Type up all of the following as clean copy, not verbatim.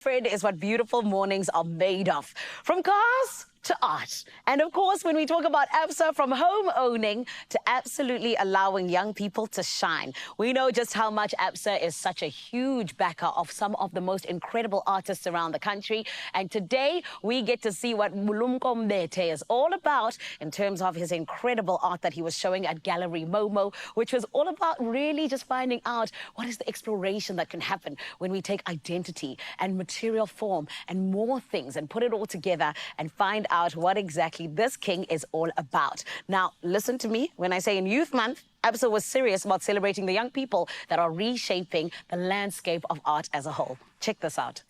Fred is what beautiful mornings are made of. From cars to art. And of course, when we talk about Absa, from home owning to absolutely allowing young people to shine. We know just how much Absa is such a huge backer of some of the most incredible artists around the country. And today, we get to see what Mulumko Mbete is all about in terms of his incredible art that he was showing at Gallery Momo, which was all about really just finding out what is the exploration that can happen when we take identity and material form and more things and put it all together and find out what exactly this king is all about. Now, listen to me. When I say in Youth Month, Absa was serious about celebrating the young people that are reshaping the landscape of art as a whole. Check this out.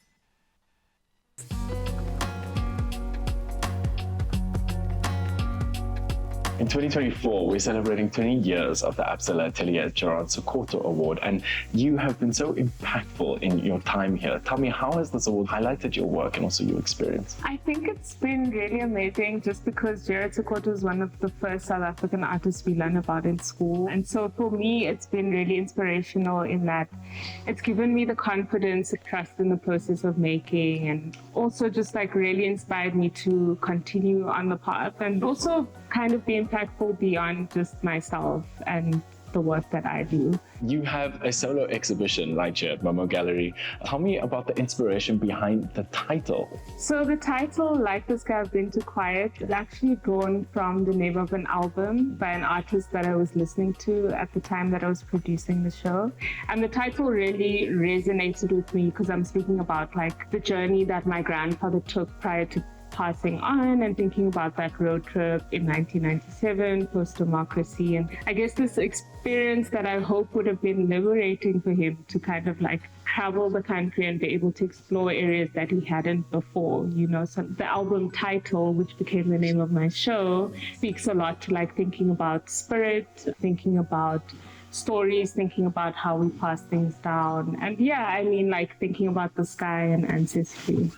In 2024, we're celebrating 20 years of the Absa Atelier Gerard Sokoto Award, and you have been so impactful in your time here. Tell me, how has this award highlighted your work and also your experience? I think it's been really amazing just because Gerard Sokoto is one of the first South African artists we learn about in school. And so for me, it's been really inspirational in that it's given me the confidence, the trust in the process of making, and also just like really inspired me to continue on the path and also kind of be impactful beyond just myself and the work that I do. You have a solo exhibition right here at Momo Gallery. Tell me about the inspiration behind the title. So the title, Like the Sky I've Been Too Quiet, is actually drawn from the name of an album by an artist that I was listening to at the time that I was producing the show. And the title really resonated with me because I'm speaking about like the journey that my grandfather took prior to passing on and thinking about that road trip in 1997, post-democracy. And I guess this experience that I hope would have been liberating for him to kind of like travel the country and be able to explore areas that he hadn't before, you know. So the album title, which became the name of my show, speaks a lot to like thinking about spirit, thinking about stories, thinking about how we pass things down. And yeah, I mean like thinking about the sky and ancestry.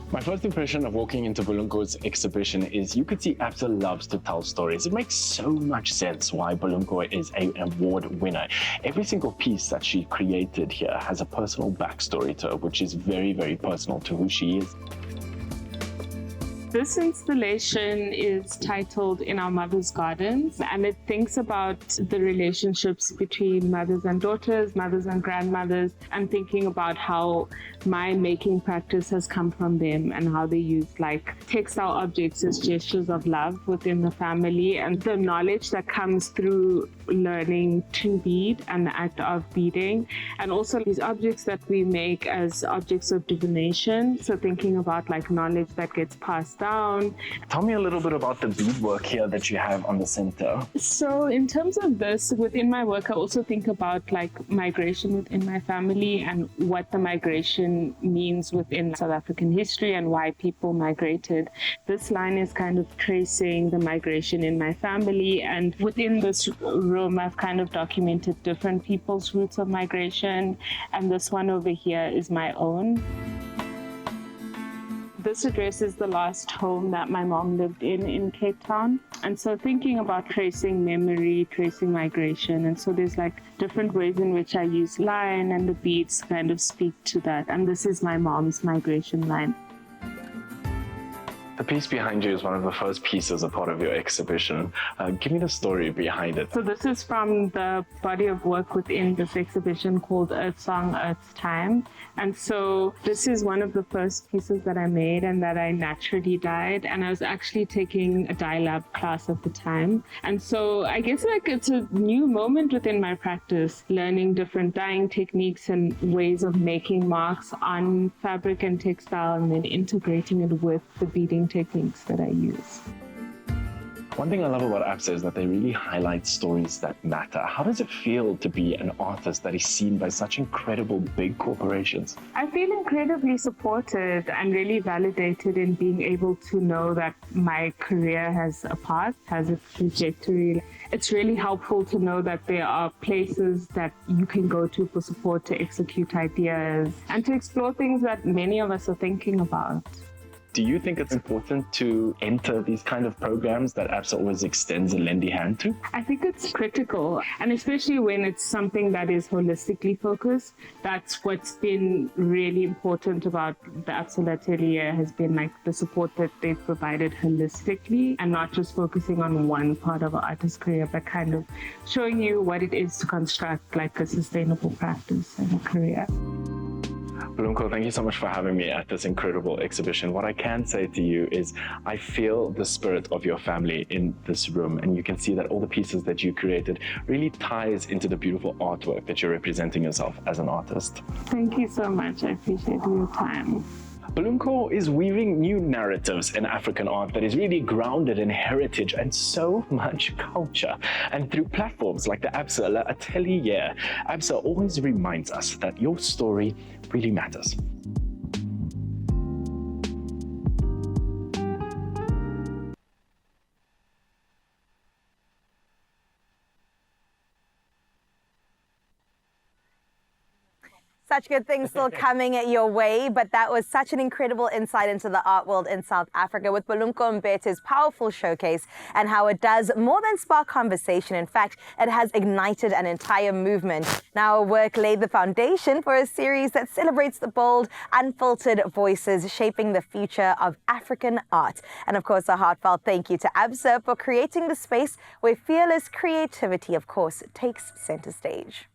My first impression of walking into Bulunko's exhibition is you could see Absa loves to tell stories. It makes so much sense why Bulunko is an award winner. Every single piece that she created here has a personal backstory to her, which is very, very personal to who she is. This installation is titled In Our Mother's Gardens, and it thinks about the relationships between mothers and daughters, mothers and grandmothers, and thinking about how my making practice has come from them and how they use like textile objects as gestures of love within the family, and the knowledge that comes through learning to bead and the act of beading, and also these objects that we make as objects of divination. So thinking about like knowledge that gets passed down. Tell me a little bit about the beadwork here that you have on the center. So in terms of this, within my work, I also think about like migration within my family and what the migration means within South African history and why people migrated. This line is kind of tracing the migration in my family, and within this room, I've kind of documented different people's routes of migration, and this one over here is my own. This addresses the last home that my mom lived in Cape Town. And so thinking about tracing memory, tracing migration. And so there's like different ways in which I use line, and the beads kind of speak to that. And this is my mom's migration line. The piece behind you is one of the first pieces a part of your exhibition. Give me the story behind it. So this is from the body of work within this exhibition called Earth Song, Earth's Time. And so this is one of the first pieces that I made and that I naturally dyed. And I was actually taking a dye lab class at the time. And so I guess like it's a new moment within my practice, learning different dyeing techniques and ways of making marks on fabric and textile, and then integrating it with the beading techniques that I use. One thing I love about Absa is that they really highlight stories that matter. How does it feel to be an artist that is seen by such incredible big corporations? I feel incredibly supported and really validated in being able to know that my career has a path, has a trajectory. It's really helpful to know that there are places that you can go to for support to execute ideas and to explore things that many of us are thinking about. Do you think it's important to enter these kind of programs that Absa always extends a lending hand to? I think it's critical, and especially when it's something that is holistically focused. That's what's been really important about the Absa Atelier, has been like the support that they've provided holistically, and not just focusing on one part of an artist's career, but kind of showing you what it is to construct like a sustainable practice and a career. Bulumko, thank you so much for having me at this incredible exhibition. What I can say to you is I feel the spirit of your family in this room, and you can see that all the pieces that you created really ties into the beautiful artwork that you're representing yourself as an artist. Thank you so much. I appreciate your time. Bulumko is weaving new narratives in African art that is really grounded in heritage and so much culture. And through platforms like the Absa Atelier, Absa always reminds us that your story really matters. Such good things still coming your way, but that was such an incredible insight into the art world in South Africa with Bulumko Mbete's powerful showcase and how it does more than spark conversation. In fact, it has ignited an entire movement. Now, her work laid the foundation for a series that celebrates the bold, unfiltered voices shaping the future of African art. And of course, a heartfelt thank you to Absa for creating the space where fearless creativity, of course, takes center stage.